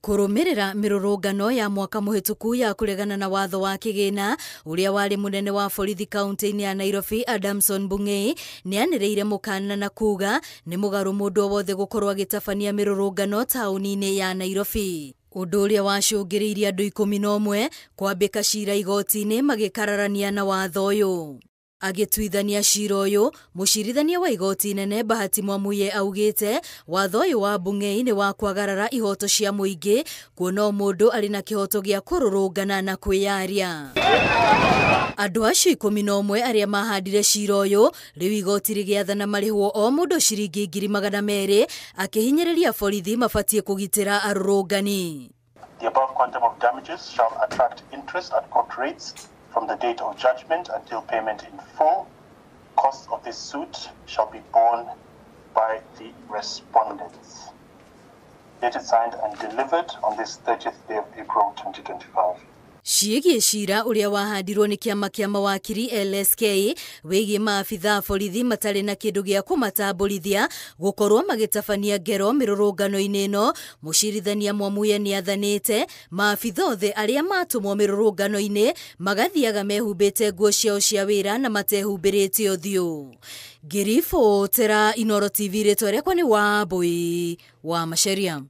Kurumirira mirurungano ya mwaka muhituku ya kuregana na watho wa kigina uria wari munene wa borithi kaunti-ini ya Nairobi Adamson Bungei nianireire mukana na kuga ni mugaru mundu wothe gukorwo agitabania mirurungano tauni-ini ya Nairobi. Undu uria wacungiriirie andu 11 kwambika cira igoti-ini magikararania na watho uyu. Agituithania cira uyu, mucirithania wa igoti inene Bahati Mwamuye augite watho uyu wa Bungei ni wa kwagarara ihoto cia muingi kuona mundu ari na kihoto gia kururungana na kwiyaria. Andu acio 11 aria mahandire cira uyu riu igoti rigiathana marihwo o mundu ciringi 200,000 akihinyiriria borithi mabatie kugitira arurungani. The above quantum of damages shall attract interest at court rates from the date of judgment until payment in full. Costs of this suit shall be borne by the respondents. Dated, signed and delivered on this 30th day of April 2025. Ciĩgiĩ cira uria wahandirwo ni kiama kia mawakiri LSK wigie maabitha borithi matari na kindu gia kumatambũrithia gukorwo magitabania ngero mirurungano-ini ino, mucirithania Mwamuye ni athanite maabitha othe aria matumwo mirurungano-ini magathiaga mehumbite nguo ciao cia wira na matehumbirite uthiũ. Ngiribotera Inooro TV ritwa riakwa ni Wambui wa Macharia.